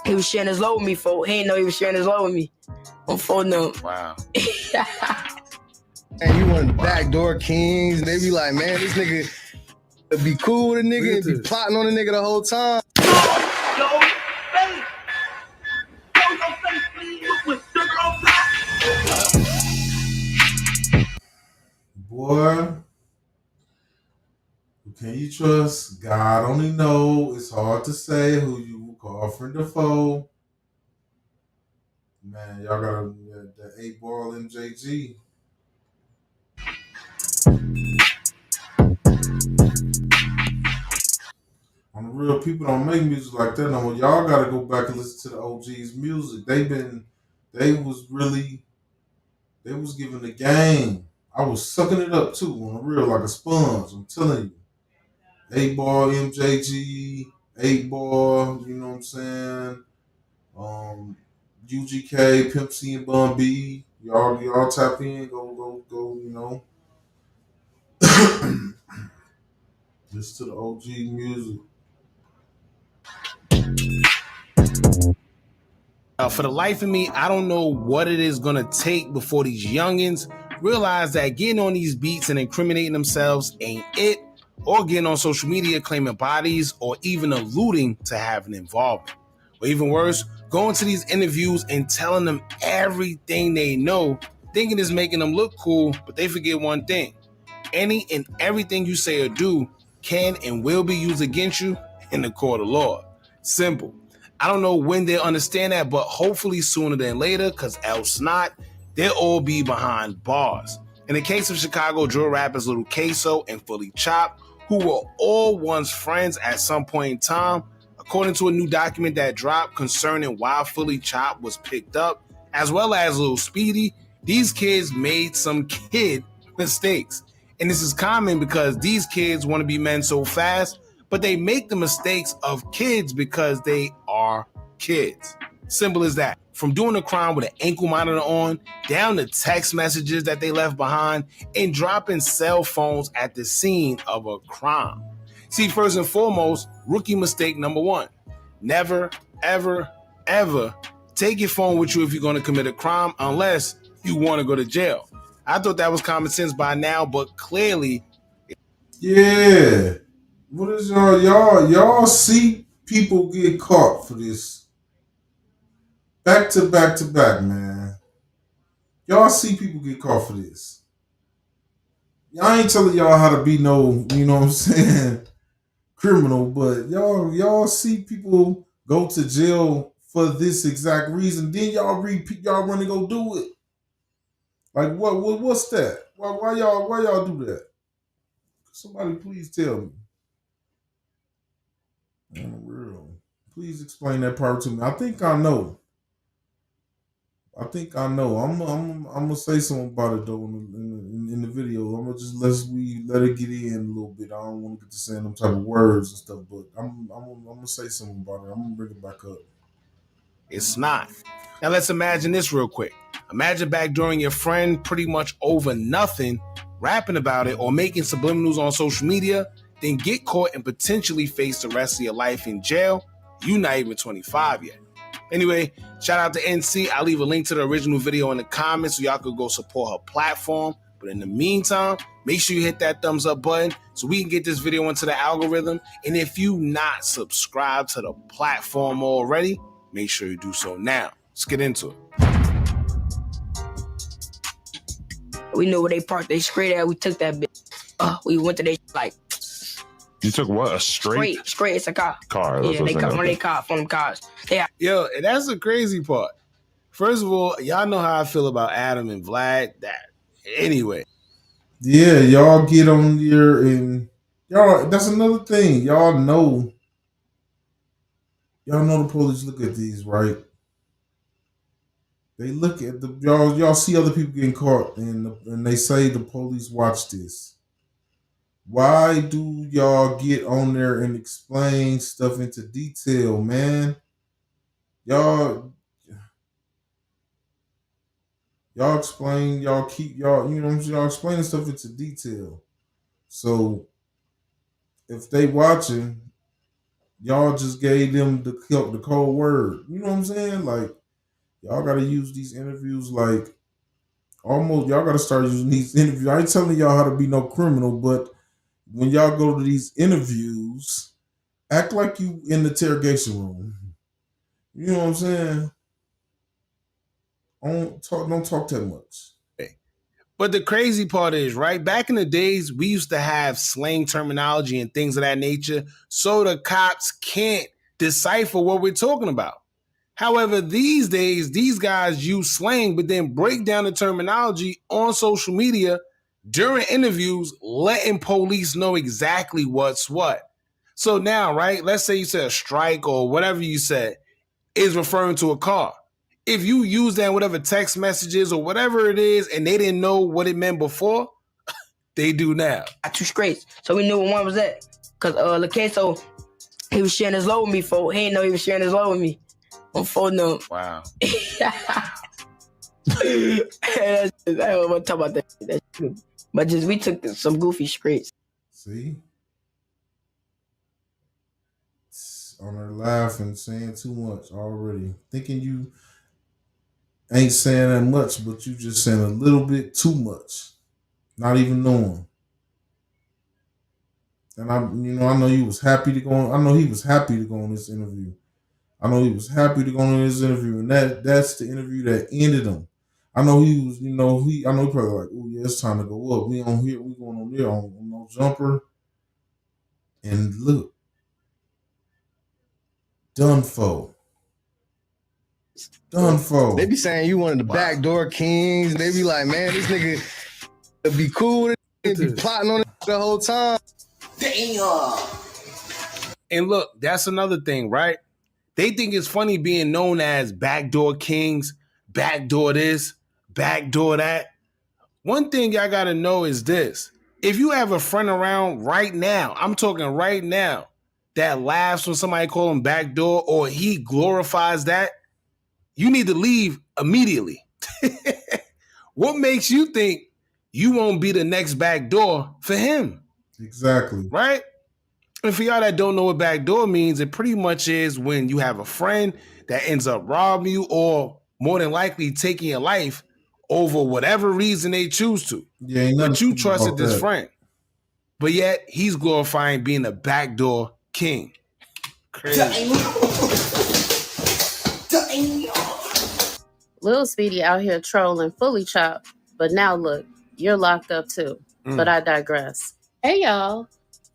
He was sharing his load with me, folks. He didn't know he was sharing his load with me. On phone number. Wow. And you want Backdoor Kings, and they be like, man, this nigga be cool with a nigga and be plotting on a nigga the whole time. Boy, who can you trust? God only know. It's hard to say who you will call friend or foe. Man, y'all got the 8-ball MJG. On the real, people don't make music like that no more. Y'all gotta go back and listen to the OG's music. They was giving the game. I was sucking it up too, on the real, like a sponge. I'm telling you. 8-ball MJG, 8-ball, you know what I'm saying? UGK, Pimp C and Bun B. Y'all tap in, go, you know. Listen to the OG music. For the life of me, I don't know what it is gonna take before these youngins realize that getting on these beats and incriminating themselves ain't it, or getting on social media claiming bodies, or even alluding to having involvement. Or even worse, going to these interviews and telling them everything they know, thinking it's making them look cool, but they forget one thing. Any and everything you say or do can and will be used against you in the court of law. Simple. I don't know when they'll understand that, but hopefully sooner than later, because else not, they'll all be behind bars. In the case of Chicago drill rappers Lil Ksoo and FullyChop, who were all once friends at some point in time, according to a new document that dropped concerning why FullyChop was picked up, as well as Lil Speedy, these kids made some kid mistakes. And this is common because these kids want to be men so fast, but they make the mistakes of kids because they are kids. Simple as that. From doing a crime with an ankle monitor on, down to text messages that they left behind, and dropping cell phones at the scene of a crime. See, first and foremost, rookie mistake number one. Never, ever, ever take your phone with you if you're going to commit a crime unless you want to go to jail. I thought that was common sense by now, but clearly... Yeah. What is y'all see people get caught for this back to back, man. Y'all see people get caught for this. Y'all ain't telling y'all how to be no, you know what I'm saying, criminal, but y'all see people go to jail for this exact reason. Then y'all run and go do it. Like what's that? Why y'all do that? Somebody please tell me. On real. Please explain that part to me. I think I know. I'm gonna say something about it though in the video. I'm gonna just let it get in a little bit. I don't want to get to saying them type of words and stuff, but I'm gonna say something about it. I'm gonna bring it back up. It's not. Now let's imagine this real quick. Imagine backdooring your friend pretty much over nothing, rapping about it or making subliminals on social media, then get caught and potentially face the rest of your life in jail. You're not even 25 yet. Anyway, shout out to NC. I'll leave a link to the original video in the comments so y'all could go support her platform. But in the meantime, make sure you hit that thumbs up button so we can get this video into the algorithm. And if you not subscribed to the platform already, make sure you do so now. Let's get into it. We knew where they parked they straight at. We took that bitch. We went to their like. You took what? A straight? Straight. It's a car. Yeah, they got one of their cars, one of them cars. Yo, and that's the crazy part. First of all, y'all know how I feel about Adam and Vlad. That anyway. Yeah, y'all get on here and y'all. That's another thing. Y'all know the police look at these, right? They look at the y'all see other people getting caught and they say the police watch this. Why do y'all get on there and explain stuff into detail, man? Y'all explain, y'all keep y'all, you know what I'm saying? Y'all explaining stuff into detail. So if they watching, y'all just gave them the cold word. You know what I'm saying? Like, y'all gotta use these interviews like almost y'all gotta start using these interviews. I ain't telling y'all how to be no criminal, but when y'all go to these interviews, act like you in the interrogation room. You know what I'm saying? Don't talk that much. But the crazy part is, right, back in the days, we used to have slang terminology and things of that nature, so the cops can't decipher what we're talking about. However, these days, these guys use slang, but then break down the terminology on social media during interviews, letting police know exactly what's what. So now, right, let's say you said a strike or whatever you said is referring to a car. If you use that in whatever text messages or whatever it is, and they didn't know what it meant before, they do now. Got 2 straights, so we knew what one was that. Cause Lil Ksoo, he was sharing his load with me, folks. He didn't know he was sharing his load with me. On phone number. Wow. I don't want to talk about that. But just we took some goofy straights. See? On her laughing, saying too much already. Thinking you ain't saying that much, but you just saying a little bit too much. Not even knowing. And I know he was happy to go on this interview. I know he was happy to go on this interview, and that's the interview that ended him. I know he was, I know he probably like, oh yeah, it's time to go up. We on here, we going on there on no jumper. And look, done for. They be saying you one of the Backdoor Kings. They be like, man, this nigga be cool with it, be plotting on it the whole time. Damn. And look, that's another thing, right? They think it's funny being known as Backdoor Kings, Backdoor this, Backdoor that. One thing y'all gotta know is this. If you have a friend around right now, I'm talking right now, that laughs when somebody call him Backdoor or he glorifies that, you need to leave immediately. What makes you think you won't be the next Backdoor for him? Exactly. Right? And for y'all that don't know what backdoor means, it pretty much is when you have a friend that ends up robbing you or more than likely taking your life over whatever reason they choose to. Yeah, but you trusted this friend. But yet he's glorifying being a backdoor king. Crazy. Lil Speedy out here trolling FullyChop, but now look, you're locked up too. But I digress. Hey y'all,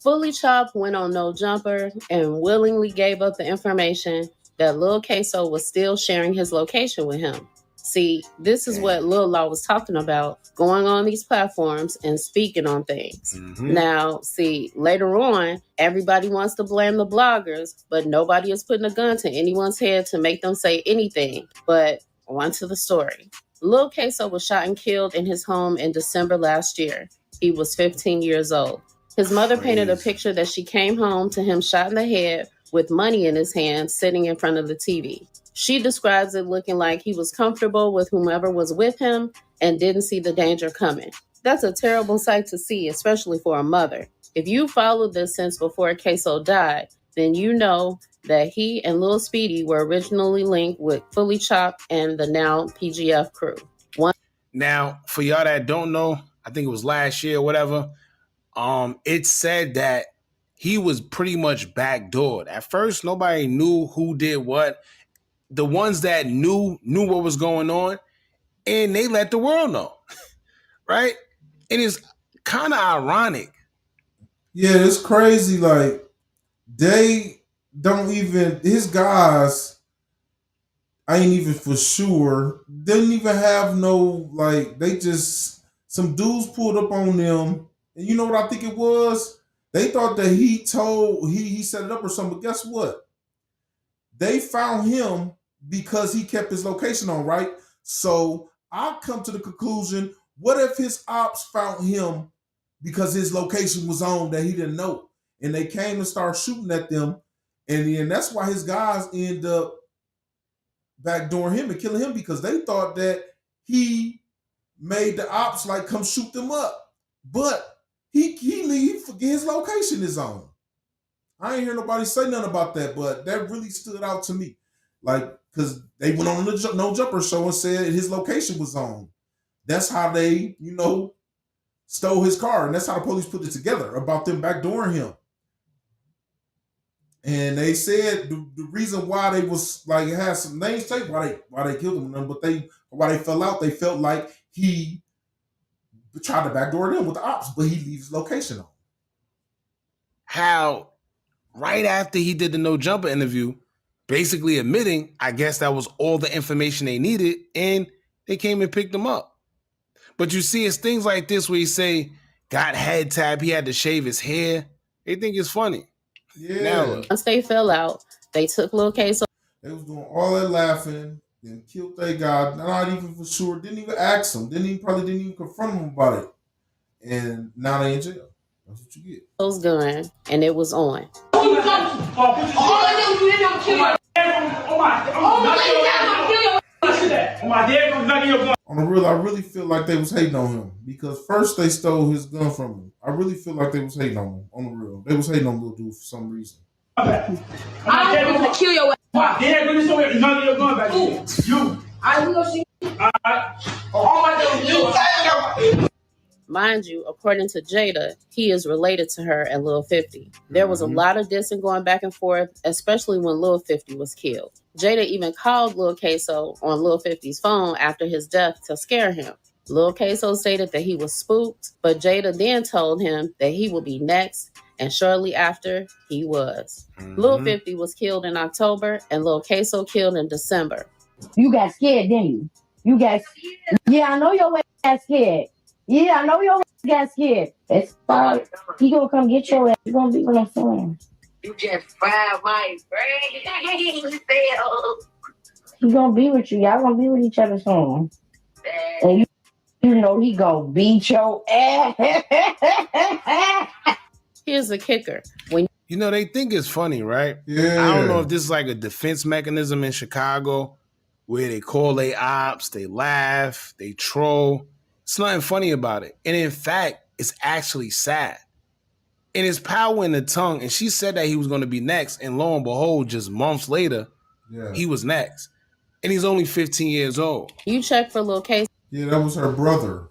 FullyChop went on No Jumper and willingly gave up the information that Lil Ksoo was still sharing his location with him. See, this is what Lil Law was talking about, going on these platforms and speaking on things. Now, see, later on, everybody wants to blame the bloggers, but nobody is putting a gun to anyone's head to make them say anything. But on to the story. Lil Ksoo was shot and killed in his home in December last year. He was 15 years old. His mother painted a picture that she came home to him shot in the head with money in his hand sitting in front of the TV. She describes it looking like he was comfortable with whomever was with him and didn't see the danger coming. That's a terrible sight to see, especially for a mother. If you followed this since before Ksoo died, then you know that he and Lil Speedy were originally linked with FullyChop and the now PGF crew. Now, for y'all that don't know, I think it was last year or whatever, it said that he was pretty much backdoored. At first, nobody knew who did what. The ones that knew what was going on, and they let the world know, right? And it's kind of ironic. Yeah, it's crazy. Like, they don't even, his guys, I ain't even for sure, didn't even have no, like, they just, some dudes pulled up on them. And you know what I think it was? They thought that he set it up or something, but guess what? They found him because he kept his location on, right? So I come to the conclusion, what if his ops found him because his location was on that he didn't know? And they came and started shooting at them. And then that's why his guys end up backdooring him and killing him, because they thought that he made the ops like come shoot them up. But he forget his location is on. I ain't hear nobody say nothing about that, but that really stood out to me. Like, because they went on the No Jumper show and said his location was on. That's how they, stole his car. And that's how the police put it together about them backdooring him. And they said the reason why they was like had some names taken, why they killed him, but why they fell out, they felt like he tried to backdoor them with the ops, but he leaves his location on. How right after he did the No Jumper interview, basically admitting, I guess that was all the information they needed, and they came and picked him up. But you see, it's things like this where you say, got head tap, he had to shave his hair. They think it's funny. Yeah. Now, once they fell out, they took Lil Ksoo. They was doing all that laughing, then killed that guy, not even for sure, didn't even ask him, probably didn't even confront him about it. And now they in jail. That's what you get. His gun, and it was on. On the real, I really feel like they was hating on him because first they stole his gun from him. I really feel like they was hating on him. On the real, they was hating on Lil Dude for some reason. I'm gonna kill your ass. My dad really told me none of your gun back here. You. I know she. All my Mind you, according to Jada, he is related to her and Lil 50. There was a lot of dissing going back and forth, especially when Lil 50 was killed. Jada even called Lil Ksoo on Lil 50's phone after his death to scare him. Lil Ksoo stated that he was spooked, but Jada then told him that he would be next, and shortly after, he was. Lil 50 was killed in October, and Lil Ksoo killed in December. You got scared, didn't you? Yeah, I know your ass got scared. Yeah, I know your ass got scared. It's fine. He gonna come get your ass. You gonna be with him soon. You just fried my brain. He gonna be with you. Y'all gonna be with each other soon. And you know he gonna beat your ass. Here's the kicker. they think it's funny, right? Yeah. I don't know if this is like a defense mechanism in Chicago where they call they ops, they laugh, they troll. It's nothing funny about it. And in fact, it's actually sad. And it's power in the tongue. And she said that he was going to be next. And lo and behold, just months later, he was next. And he's only 15 years old. You check for Lil Ksoo. Yeah, that was her brother.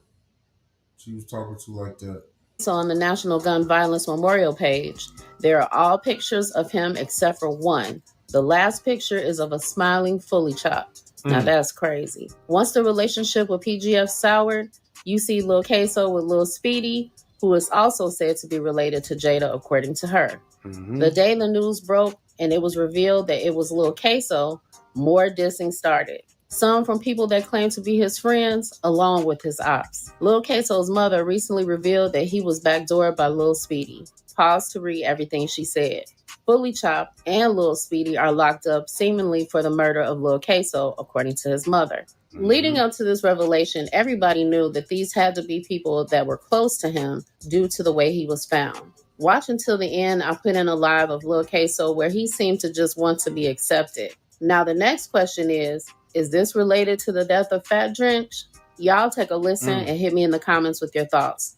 She was talking to like that. So on the National Gun Violence Memorial page, there are all pictures of him except for one. The last picture is of a smiling FullyChop. Now that's crazy. Once the relationship with PGF soured, you see Lil Ksoo with Lil Speedy, who is also said to be related to Jada, according to her. The day the news broke and it was revealed that it was Lil Ksoo, more dissing started. Some from people that claim to be his friends, along with his ops. Lil Ksoo's mother recently revealed that he was backdoored by Lil Speedy. Pause to read everything she said. FullyChop and Lil Speedy are locked up seemingly for the murder of Lil Ksoo, according to his mother. Leading up to this revelation, everybody knew that these had to be people that were close to him due to the way he was found. Watch until the end. I put in a live of Lil Ksoo where he seemed to just want to be accepted. Now the next question is this related to the death of Fat Drench? Y'all take a listen and hit me in the comments with your thoughts.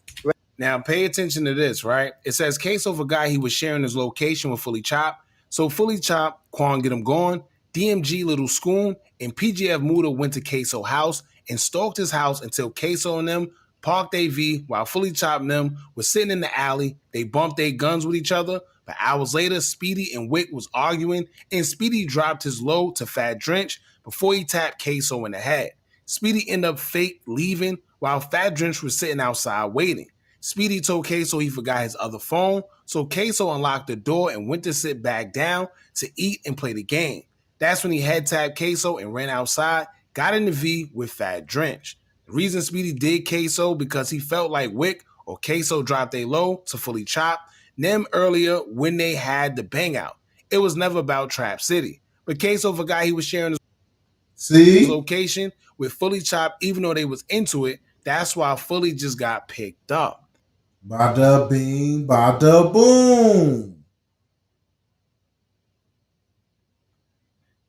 Now, pay attention to this, right? It says Ksoo forgot he was sharing his location with FullyChop. So FullyChop, Quan get him going, DMG Little Scoon, and PGF Muda went to Ksoo house and stalked his house until Ksoo and them parked AV while FullyChop and them was sitting in the alley. They bumped their guns with each other. But hours later, Speedy and Wick was arguing, and Speedy dropped his low to Fat Drench before he tapped Ksoo in the head. Speedy ended up fake leaving while Fat Drench was sitting outside waiting. Speedy told Ksoo he forgot his other phone, so Ksoo unlocked the door and went to sit back down to eat and play the game. That's when he head tapped Ksoo and ran outside, got in the V with Fat Drench. The reason Speedy did Ksoo because he felt like Wick or Ksoo dropped their low to FullyChop them earlier when they had the bang out. It was never about Trap City. But Ksoo forgot he was sharing his location with FullyChop even though they was into it. That's why Fully just got picked up. Bada bing, bada boom.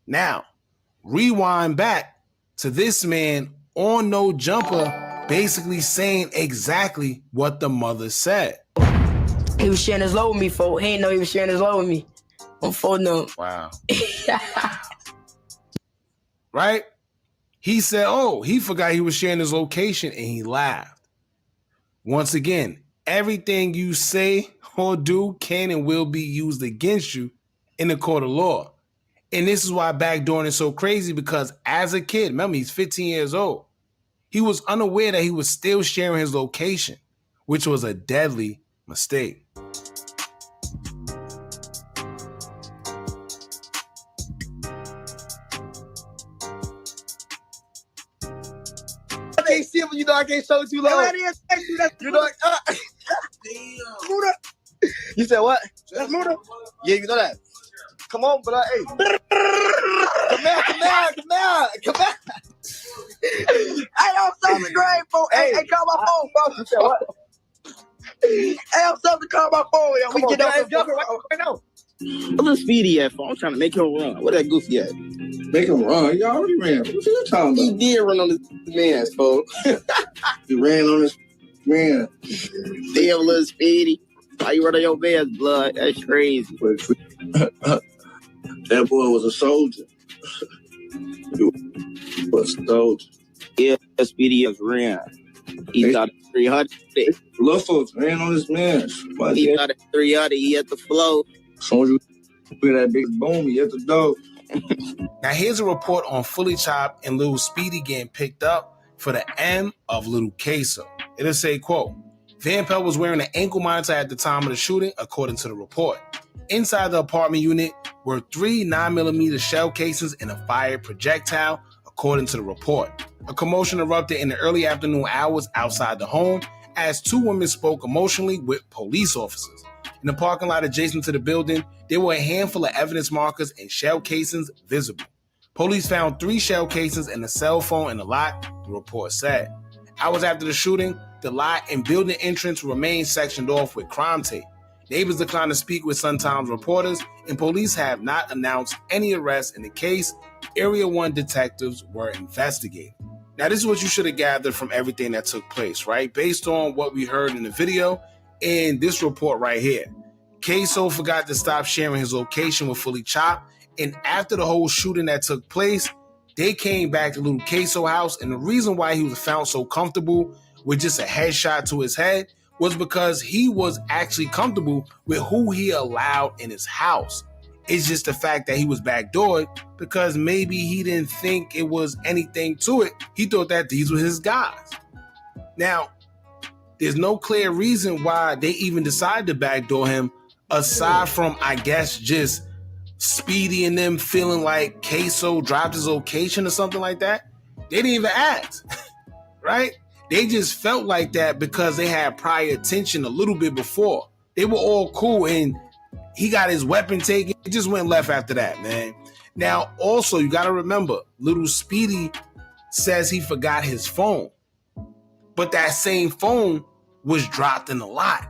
Now, rewind back to this man on No Jumper basically saying exactly what the mother said. He was sharing his load with me, folk. He ain't know he was sharing his load with me. On phone number. Wow. Right? He said, oh, he forgot he was sharing his location and he laughed. Once again, everything you say or do can and will be used against you in the court of law. And this is why backdooring is so crazy, because as a kid, remember, he's 15 years old. He was unaware that he was still sharing his location, which was a deadly mistake. I can't see it, but you know I can't show it too long. You know, Muda. You said what? That's Muda? Yeah, you know that. Come on, but hey. Come here. Hey, I'm something great, bro. Hey, call my phone, bro. You said what? Hey, I'm something to call my phone. Yo. We get off the right now. Where's Speedy at, phone? I'm trying to make him run. Where that goofy at? Make him run? He already ran. What you talking about? He did run on this man's phone. He ran on this man. Damn, little Speedy. Why you run on your man's blood? That's crazy. That boy was a soldier. He was a soldier. Yeah, Speedy was ran. He got 300. Little folks ran on this man. He got 300. He had the flow. As soon as you hear that big boom, he hit the door. Now here's a report on FullyChop and Lil Speedy getting picked up for the M of Lil Ksoo. It'll say, quote, Van Pelt was wearing an ankle monitor at the time of the shooting, according to the report. Inside the apartment unit were 3 9mm shell casings and a fired projectile, according to the report. A commotion erupted in the early afternoon hours outside the home as 2 women spoke emotionally with police officers. In the parking lot adjacent to the building, there were a handful of evidence markers and shell casings visible. Police found 3 shell casings and a cell phone in the lot, the report said. Hours after the shooting, the lot and building entrance remained sectioned off with crime tape. Neighbors declined to speak with Sun-Times reporters, and police have not announced any arrests in the case. Area 1 detectives were investigating. Now, this is what you should have gathered from everything that took place, right? Based on what we heard in the video and this report right here. Ksoo forgot to stop sharing his location with FullyChop, and after the whole shooting that took place, they came back to Lil Ksoo house, and the reason why he was found so comfortable with just a headshot to his head was because he was actually comfortable with who he allowed in his house. It's just the fact that he was backdoored because maybe he didn't think it was anything to it. He thought that these were his guys. Now, there's no clear reason why they even decided to backdoor him, aside from, I guess, just Speedy and them feeling like Ksoo dropped his location or something like that. They didn't even ask, right? They just felt like that because they had prior attention a little bit before. They were all cool, and he got his weapon taken. It just went left after that, man. Now, also, you got to remember, Little Speedy says he forgot his phone. But that same phone was dropped in the lot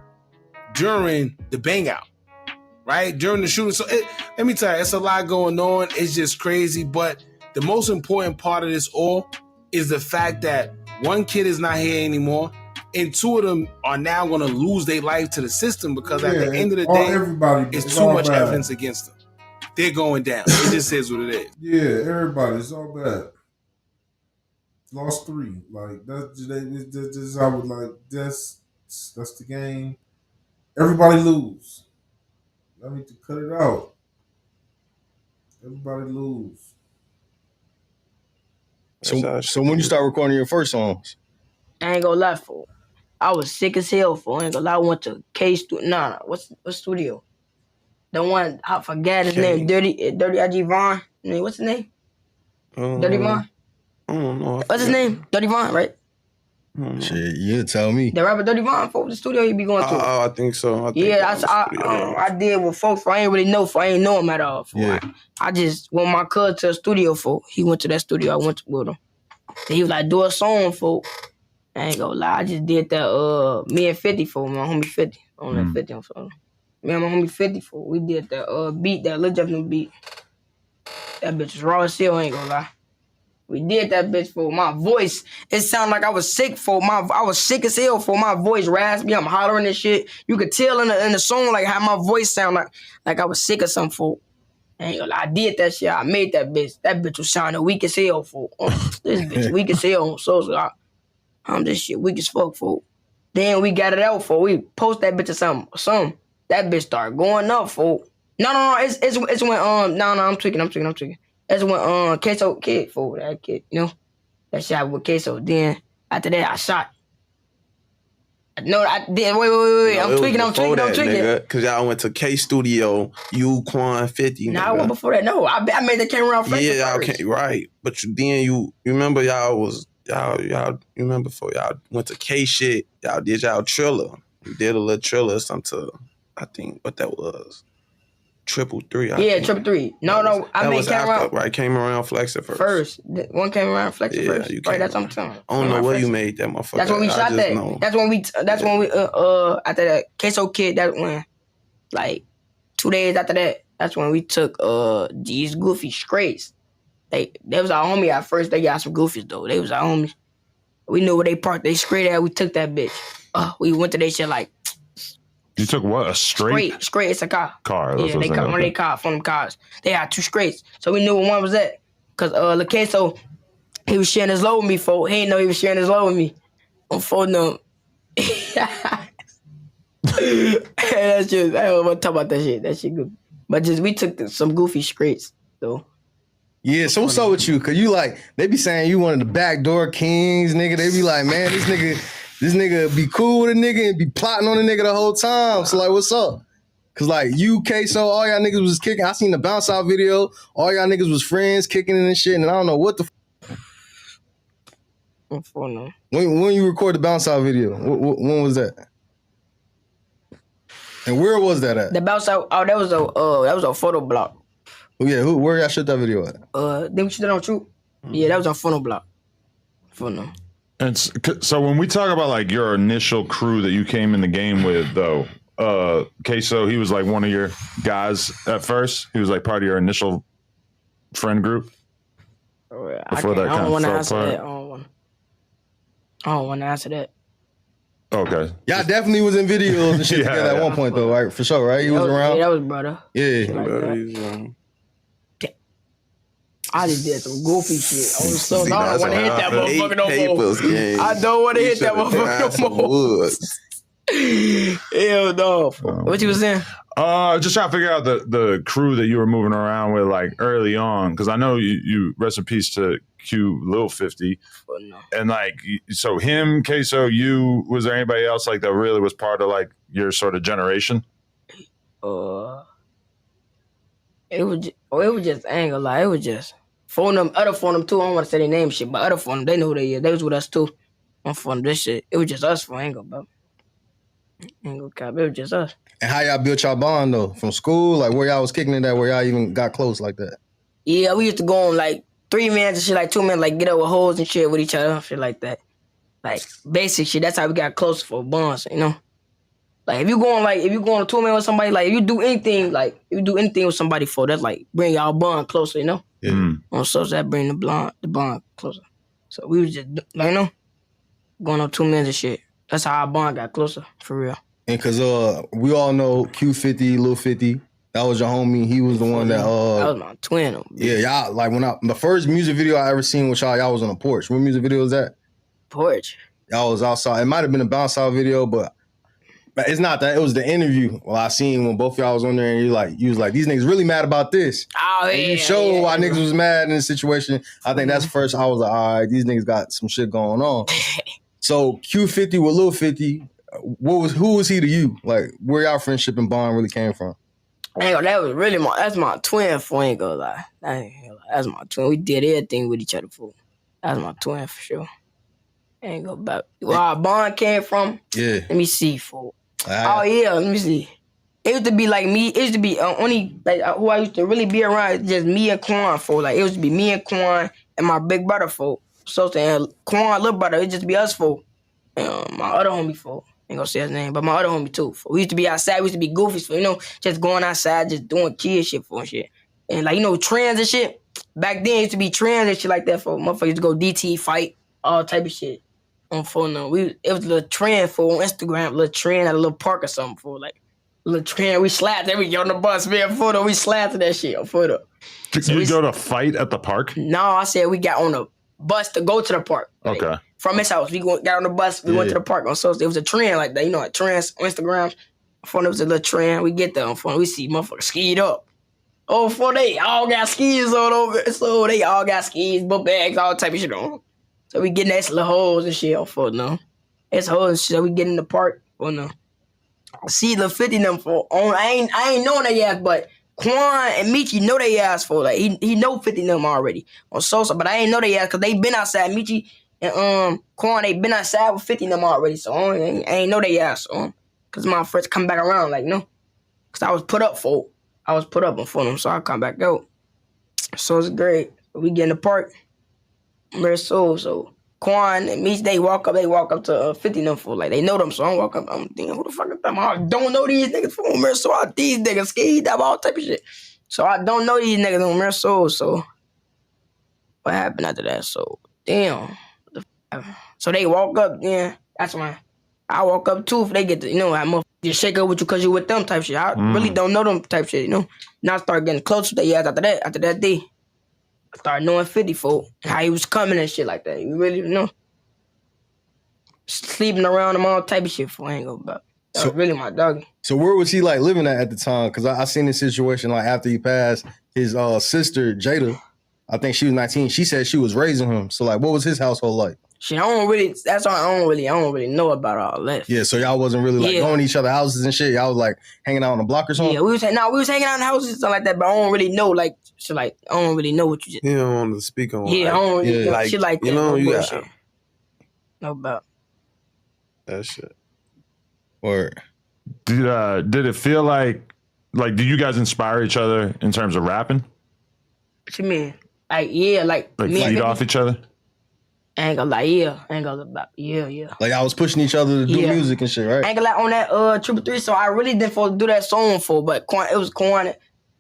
during the bang out, right? During the shooting. So let me tell you, it's a lot going on. It's just crazy. But the most important part of this all is the fact that 1 kid is not here anymore, and 2 of them are now going to lose their life to the system because at the end of the day, it's too much evidence against them. They're going down. It just is what it is. Yeah, everybody, it's all bad. Lost 3. Like this is how that's the game. Everybody lose. I need to cut it out. Everybody lose. So when you start recording your first songs? I ain't gonna lie, fool. I was sick as hell, fool. I ain't gonna lie. I went to K studio. Nah, what studio? The one, I forgot his name. Dirty IG Vaughn. What's his name? Dirty Vaughn? I don't know. What's his name? Dirty Vaughn, right? Shit, you tell me. The rapper Dirty Vaughn, folks, the studio he be going to. I think so. I did with folks, I ain't really know, I ain't know him at all. Yeah. I just went my cousin to a studio, folks. He went to that studio, I went with him. And he was like, do a song, folks. I ain't gonna lie, I just did that, me and 50, folks, my homie 50. On that 50, I'm sorry. Me and my homie 50, folks, we did that beat, that Lil Jeff new beat. That bitch was raw as hell, I ain't gonna lie. We did that bitch for my voice. It sounded like I was sick I was sick as hell for my voice raspy. I'm hollering and shit. You could tell in the song like how my voice sound like I was sick or something for. And I did that shit. I made that bitch. That bitch was sounding weak as hell for. This bitch weak as hell. So I'm this shit weak as fuck for. Then we got it out for. We post that bitch or something. That bitch started going up for. No. It's when I'm tweaking. That's when Ksoo kid for that kid, you know? That shot with Ksoo. Then after that I shot. No, I did. Wait. I'm tweaking. Nigga, cause y'all went to K Studio, Quan 50. Nah, I went before that. No, I made the camera around Flex. Yeah, y'all right. But you remember y'all remember before y'all went to K shit, y'all did y'all Triller. You did a little Triller or something to, I think what that was. 333. Yeah, 333. No, I made camera around. Right, came around Flex at first. One came around Flex at first. Right, that's what I'm telling you. I don't know where you made that motherfucker. That's when we shot that. Know. That's when we after that Ksoo kid, that when like 2 days after that, that's when we took these goofy straights. They was our homie at first. They got some goofies though. They was our homies. We knew where they parked they straight at. We took that bitch. We went to their shit like. You took what? A straight? Straight, it's a car. Yeah, they got one of their cars, from them cars. They had 2 straights. So we knew where one was at. Cause Lil Ksoo, he was sharing his load with me, folks. He didn't know he was sharing his load with me. On phone them. That's just, I don't want to talk about that shit. That shit good. But we took some goofy straights, though. Yeah, so what's up with you? Cause you like, they be saying you one of the Backdoor Kings, nigga. They be like, man, this nigga be cool with a nigga and be plotting on a nigga the whole time. So like, what's up? Cause like you, Ksoo, all y'all niggas was kicking. I seen the bounce out video. All y'all niggas was friends kicking and shit. And I don't know what the. When you record the bounce out video, when was that? And where was that at? The bounce out. Oh, that was a photo block. Oh yeah, where y'all shot that video at? Then we shot it on Troop. Yeah, that was on photo block. Phono. And so when we talk about like your initial crew that you came in the game with, though, Ksoo, he was like one of your guys at first. He was like part of your initial friend group. Before that I don't want to fell answer apart. that. I don't want to answer that. Okay. Y'all definitely was in videos and shit together at one point though, right? For sure, right? He was around. Yeah, that was brother. Yeah. I just did some goofy shit. I don't want to hit that motherfucker no more. I don't want to hit that motherfucker no more. Hell no. What you was saying? Just trying to figure out the crew that you were moving around with like early on, because I know you rest in peace to Q Lil 50. And like, so him, Ksoo, you, was there anybody else like that really was part of like your sort of generation? It was just, I ain't gonna lie, it was just other phone them too. I don't want to say their name shit, but other phone them, they know who they is. They was with us too. On phone this shit. It was just us for ain't gonna cap. It was just us. And how y'all built y'all bond though? From school? Like where y'all was kicking it at, where y'all even got close like that? Yeah, we used to go on like 3 minutes and shit, like 2 minutes, like get up with hoes and shit with each other, shit like that. Like basic shit. That's how we got close for bonds, you know? Like if you go on a 2 minute with somebody, like if you do anything with somebody for, that's like bring y'all bond closer, you know? Yeah. On so that bring the bond closer. So we was just like, you know, going on 2 minutes and shit. That's how our bond got closer, for real. And cause we all know Q50, Lil 50. That was your homie. He was the one that that was my twin. Yeah, y'all like the first music video I ever seen with y'all was on a porch. What music video was that? Porch. Y'all was outside. It might have been a bounce out video, but it's not that. It was the interview. Well, I seen when both y'all was on there and you was like, these niggas really mad about this. Oh, yeah. And you showed why niggas was mad in this situation. I think that's first. I was like, all right, these niggas got some shit going on. So Q50 with Lil 50, who was he to you? Like where y'all friendship and bond really came from? That was really that's my twin for, ain't gonna lie. That's my twin. We did everything with each other for. That's my twin for sure. Ain't go back. Where our bond came from? Yeah. Let me see, for. Oh yeah, let me see. It used to be like me. It used to be only like who I used to really be around. Just me and Quan for. Like it used to be me and Quan and my big brother for. So saying Quan little brother, it just be us for. And my other homie for. Ain't gonna say his name, but my other homie too. For. We used to be outside. We used to be goofies for. You know, just going outside, just doing kid shit for and shit. And like trends and shit. back then it used to be trends and shit like that for motherfuckers to go DT fight, all type of shit. On phone now. It was a little trend for on Instagram, a little trend at a little park or something for like a little trend. We slapped every on the bus, man, photo. We slapped that shit on photo. So you go to fight at the park? No, I said we got on a bus to go to the park. Okay. Like, from his house, got on the bus, we went to the park on Sunday. It was a trend like that, like trends on Instagram. Phone, it was a little trend. We get there on phone, we see motherfuckers skied up. Oh, for they all got skis on over, so they all got skis, book bags, all type of shit on. So we getting that little hoes and shit on phone now. It's hoes and shit. So we get in the park for now. See Lil 50 them for on. I ain't knowing they ass, but Quan and Michi know they ass for like he know 50 them already on Sosa, but I ain't know they ass because they been outside. Michi and Quan, they been outside with 50 them already, so I ain't know they ass because my friends come back around like no, because I was put up for. I was put up for them, so I come back out. So it's great. We get in the park. So Quan and Meech, they walk up to 50 them for like they know them, so I walk up. I'm thinking, who the fuck is them? I don't know these niggas from Mer. So these niggas skied up all type of shit. So I don't know these niggas on Mer. So what happened after that? So damn. So they walk up. Yeah, that's why I walk up too. If they get to I motherfucker just shake up with you because you with them type shit. I really don't know them type shit. Now I start getting close to the ass after that day. I started knowing 50 folk, how he was coming and shit like that. You really know. Sleeping around him, all type of shit for I ain't go about. That was really my doggy. So where was he like living at the time? Because I seen this situation like after he passed, his sister Jada, I think she was 19. She said she was raising him. So like, what was his household like? Shit, that's why I don't really know about all that. Yeah, so y'all wasn't really like going to each other's houses and shit. Y'all was like hanging out on the block or something. Yeah, we was hanging out in the houses and stuff like that. But I don't really know like shit. Like I don't really know what you just. You don't want to speak on. Yeah, I don't really know shit like that. You know, you got no about that shit. Or did it feel like did you guys inspire each other in terms of rapping? What you mean? Like feed off each other. I ain't gonna lie, yeah. Like I was pushing each other to do music and shit, right? I ain't gonna lie, on that 333, so I really didn't for do that song for, but it was Quan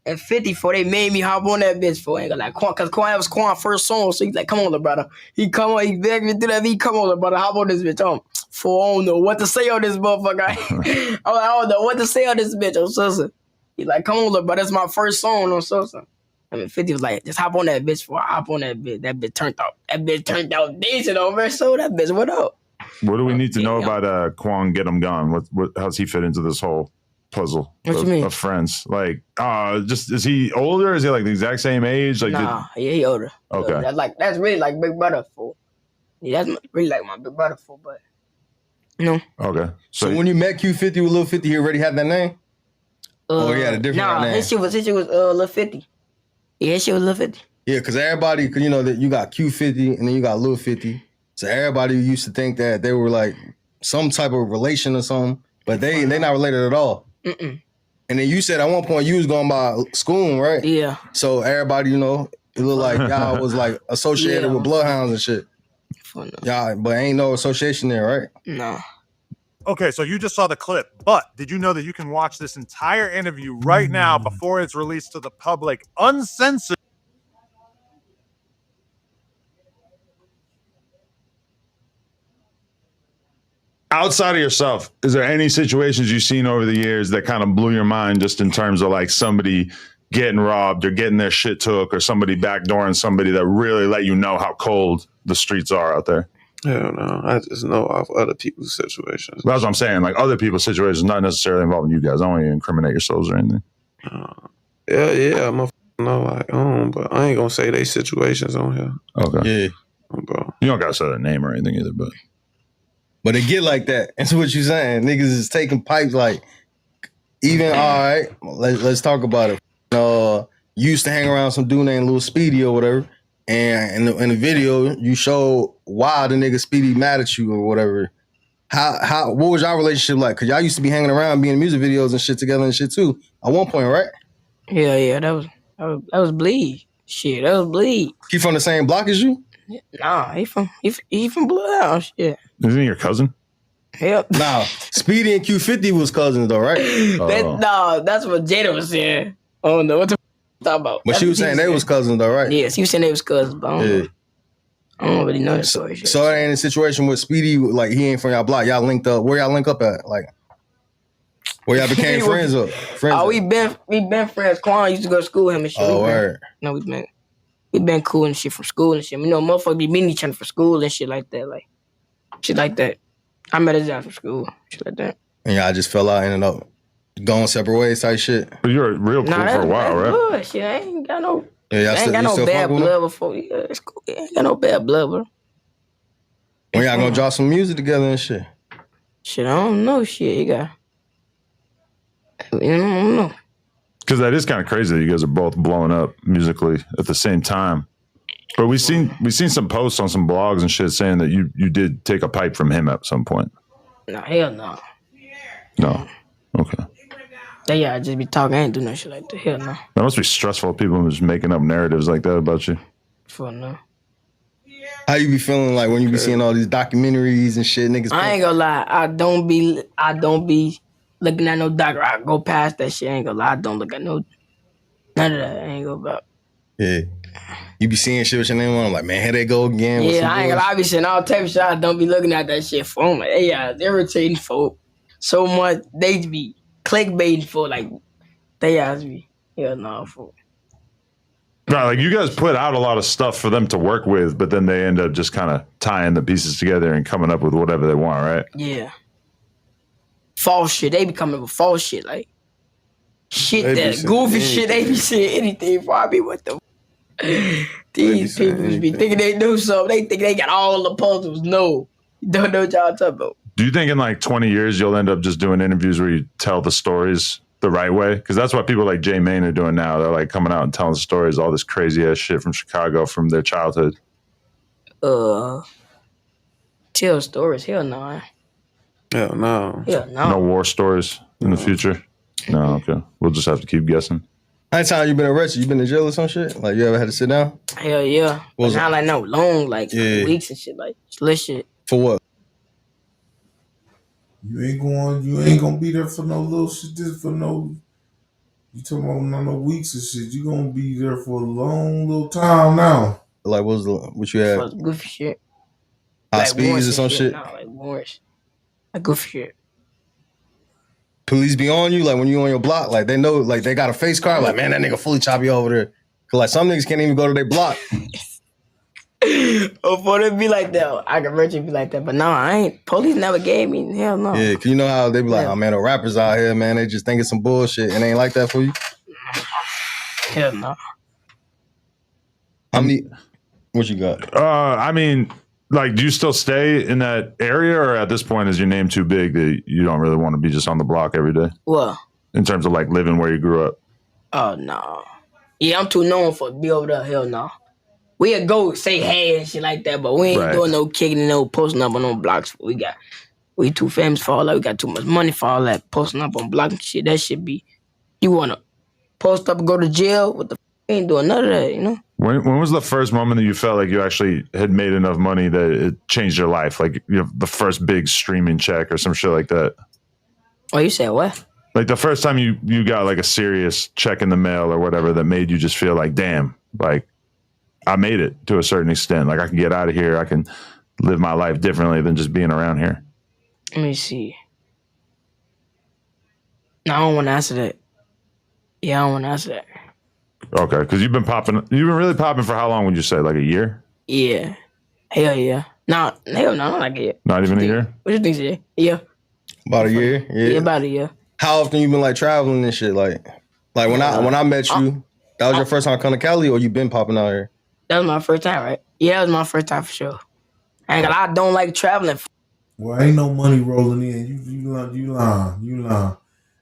and 50 for they made me hop on that bitch for. I ain't gonna lie, because Quan was Quan's first song, so he's like, come on, little brother. He begged me to do that. He come on, little brother, hop on this bitch. For I don't know what to say on this motherfucker. I don't know what to say on this bitch on Sosa. He's like, come on, little brother, that's my first song on Sosa. 50 was like, just hop on that bitch for I hop on that bitch. That bitch turned out decent over, so that bitch went up. What do we need to know about Quan Get Him Gone? How's he fit into this whole puzzle of friends? Like, just is he older? Is he like the exact same age? Like, he older. Okay. That's really like big brother for. Yeah, that's really like my big brother for, but Okay. So when you met Q50 with Lil 50, he already had that name? Or he had a different name? His shit was Lil 50. Yeah, she was Lil 50. Yeah, because everybody, that you got Q50 and then you got Lil 50. So everybody used to think that they were like some type of relation or something, but they not related at all. Mm-mm. And then you said at one point you was going by Schoon, right? Yeah. So everybody, it looked like y'all was like associated with bloodhounds and shit. Y'all, but ain't no association there, right? No. Okay, so you just saw the clip, but did you know that you can watch this entire interview right now before it's released to the public, uncensored? Outside of yourself, is there any situations you've seen over the years that kind of blew your mind just in terms of like somebody getting robbed or getting their shit took or somebody backdooring somebody that really let you know how cold the streets are out there? Hell no. I just know of other people's situations. That's what I'm saying. Like other people's situations, not necessarily involving you guys. I don't want you to incriminate yourselves or anything. Yeah, I'm know I own, but I ain't gonna say they situations on here. Okay. Yeah. Bro. You don't gotta say their name or anything either, but it get like that. That's what you're saying. Niggas is taking pipes like, even, all right, let's talk about it. You used to hang around some dude named Lil Speedy or whatever. And in the video, you show why the nigga Speedy mad at you or whatever. What was y'all relationship like? Cause y'all used to be hanging around, being in music videos and shit together and shit too. At one point, right? Yeah, that was Bleed. Shit, that was Bleed. He from the same block as you? Nah, he from Bloodhouse. Yeah. Isn't he your cousin? Yep. Nah, Speedy and Q50 was cousins though, right? That's what Jada was saying. Oh no, what the Talk about. But she was saying they was cousins though, right? Yeah, she was saying they was cousins, but I don't really know that story. So it ain't a situation with Speedy, like he ain't from y'all block. Y'all linked up. Where y'all link up at? Like where y'all became friends up? We been friends. Quan used to go to school with him and shit. Oh, word. No, we been cool and shit from school and shit. You know, motherfuckers be meeting each other for school and shit like that. Like shit like that. I met his ass from school. Shit like that. And y'all just fell out, ended up going separate ways type shit. But you were real cool for a while, right? Good shit. I ain't got no. Yeah, I ain't got no bad blood before. Yeah, it's cool. I ain't got no bad blood, bro. When y'all gonna drop some music together and shit? Shit, I don't know. Shit, you got. I don't know. Because that is kind of crazy that you guys are both blowing up musically at the same time. But we seen some posts on some blogs and shit saying that you did take a pipe from him at some point. Nah, hell no. No. Okay. Yeah, I just be talking. I ain't do no shit like that. Hell no. That must be stressful. People just making up narratives like that about you. For no. How you be feeling like when you be seeing all these documentaries and shit, niggas? I ain't gonna lie. I don't be looking at no doctor. I go past that shit. I ain't gonna lie. I don't look at none of that. I ain't gonna about. Yeah. You be seeing shit with your name on. I'm like, man, here they go again. Yeah, I ain't gonna lie. I be seeing all type of shit. I don't be looking at that shit for. I'm like, hey, it's irritating for so much. They be clickbaiting for like they ask me. Hell no, for. Right, like you guys put out a lot of stuff for them to work with, but then they end up just kind of tying the pieces together and coming up with whatever they want, right? Yeah. False shit. They be coming with false shit, like shit that goofy shit. They be saying anything for I be what the these people be thinking they do something. They think they got all the puzzles. No. You don't know what y'all talking about. Do you think in like 20 years you'll end up just doing interviews where you tell the stories the right way? Because that's what people like Jay Main are doing now. They're like coming out and telling stories, all this crazy ass shit from Chicago from their childhood. Tell stories? Hell no. Hell no. Hell no. No war stories in the future? No, okay. We'll just have to keep guessing. How many times you been arrested? You been in jail or some shit? Like you ever had to sit down? Hell yeah. But not like no long, like weeks and shit, like slit shit. For what? You ain't gonna be there for no little shit. This for no. You talking about no weeks and shit. You gonna be there for a long little time now. Like what you had? For goofy shit. High like speeds or some shit? No, like warrants. Like goofy shit. Police be on you, like when you on your block, like they know, like they got a face card, like man, that nigga fully chop you over there. Cause like some niggas can't even go to their block. For it be like that, I can virtually be like that, but no, I ain't. Police never gave me. Hell no. Yeah, cause you know how they be like, oh man, the rappers out here, man, they just thinking some bullshit, and ain't like that for you. Hell no. How many? What you got? I mean, like, do you still stay in that area, or at this point is your name too big that you don't really want to be just on the block every day? What? In terms of like living where you grew up? Oh no. Yeah, I'm too known for to be over there. Hell no. We'll go say hey and shit like that, but we ain't doing no kicking and no posting up on no blocks. We too famous for all that. We got too much money for all that posting up on blocks and shit. That shit be, you wanna post up and go to jail? What the we ain't doing none of that, you know? When was the first moment that you felt like you actually had made enough money that it changed your life? Like you know, the first big streaming check or some shit like that? Oh, you said what? Like the first time you got like a serious check in the mail or whatever that made you just feel like, damn, like I made it to a certain extent. Like I can get out of here. I can live my life differently than just being around here. Let me see. No, I don't want to answer that. Yeah, I don't want to answer that. Okay, because you've been really popping for how long would you say? Like a year? Yeah. Hell yeah. No, hell no, not like a year. Not even a year? What you think, Jay? Yeah. About a year? Yeah, about a year. How often you been like traveling and shit? Like when I met you, that was your first time coming to Cali, or you been popping out here? That was my first time, right? Yeah, that was my first time for sure. I don't like traveling. Well, ain't no money rolling in. You lying.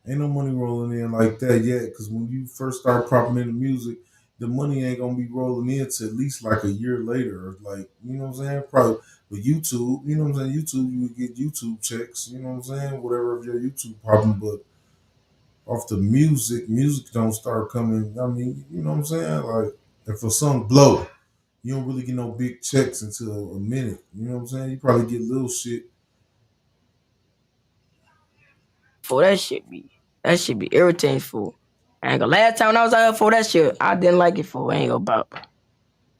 Ain't no money rolling in like that yet. Because when you first start popping into music, the money ain't gonna be rolling in till at least like a year later. Like, you know what I'm saying? Probably with YouTube, you know what I'm saying? YouTube, you would get YouTube checks. You know what I'm saying? Whatever of your YouTube popping, but off the music don't start coming. I mean, you know what I'm saying? Like, if for some blow, you don't really get no big checks until a minute. You know what I'm saying? You probably get little shit. For that shit be irritating for. I ain't gonna. Last time when I was out here for that shit, I didn't like it for. I ain't gonna about.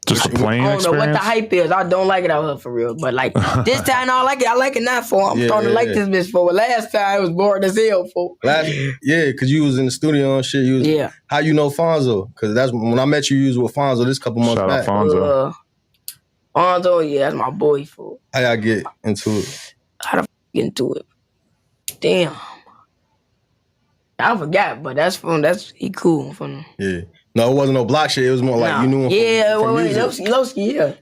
Just the playing I don't know what the experience? hype is. I don't like it out here for real. But like this time, I like it. I like it now for. I'm starting to like this bitch for. But last time, it was boring as hell for. Because you was in the studio and shit. You was, How you know Fonzo? Because that's when I met you. You was with Fonzo this couple months back. Shout out Fonzo. Fonzo, yeah, that's my boy for. How y'all get into it? How the get into it? Damn. I forgot, but he cool. Yeah. No, it wasn't no block shit. It was more like you knew him from music. Lowski, yeah.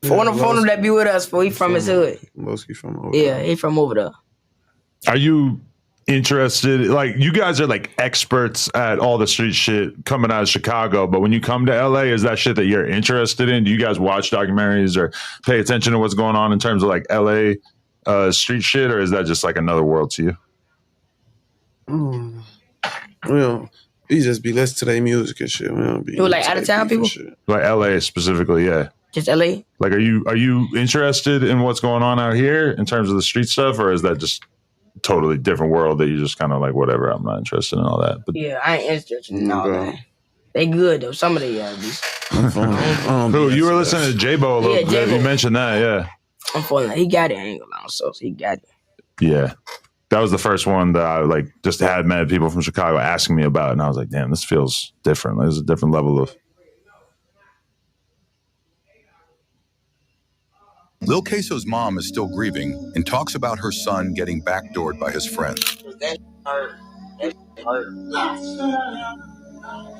For one of them that be with us, he from his hood. Lowski from over there. Yeah, he from over there. Are you interested? Like, you guys are like experts at all the street shit coming out of Chicago, but when you come to LA, is that shit that you're interested in? Do you guys watch documentaries or pay attention to what's going on in terms of like LA street shit, or is that just like another world to you? Well, we just be listening to their music and shit. We don't be. You like out of town people? Like LA specifically, yeah. Just LA? Like, are you interested in what's going on out here in terms of the street stuff, or is that just a totally different world that you just kind of like, whatever, I'm not interested in all that? But yeah, I ain't interested in all that. They good though. Some of the Who you were listening to J-Bo a little bit? You mentioned that, yeah. Unfortunately, he got it. I ain't gonna lie, so he got it. Yeah. That was the first one that I like just had mad people from Chicago asking me about, and I was like, damn, this feels different. There's a different level of. Lil Ksoo's mom is still grieving and talks about her son getting backdoored by his friends. That hurt. That hurt.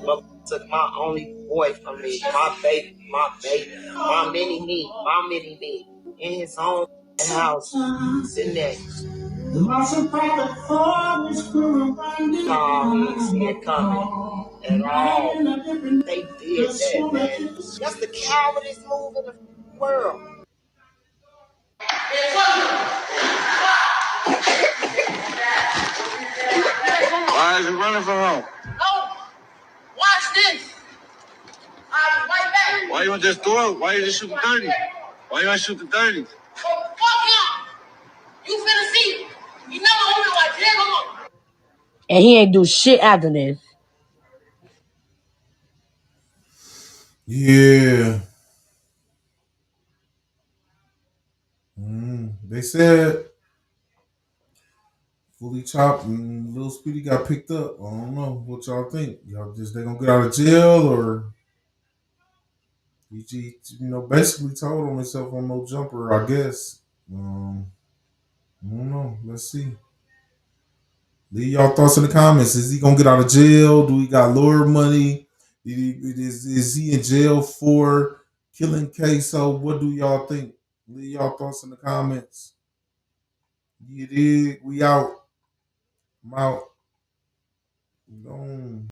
Look, took my only boy from me, my baby, my mini me, in his own house, sitting there. No, he ain't see it coming at all. They did that, man. That's the cowardice move in the world. Why is he running from home? No! Watch this! I'll be right back! Why you just throw it? Why you just shoot the 30? Why you not shoot the 30? Oh, fuck him! You finna see it! You never hold it like that, come on! And he ain't do shit after this. Yeah. They said FullyChop and Lil Speedy got picked up. I don't know what y'all think. Y'all just they gonna get out of jail, or he basically told on himself on no jumper, I guess. I don't know. Let's see. Leave y'all thoughts in the comments. Is he gonna get out of jail? Do he got lawyer money? Is he in jail for killing Ksoo? What do y'all think? Leave y'all thoughts in the comments. You dig? We out. I'm out. Gone.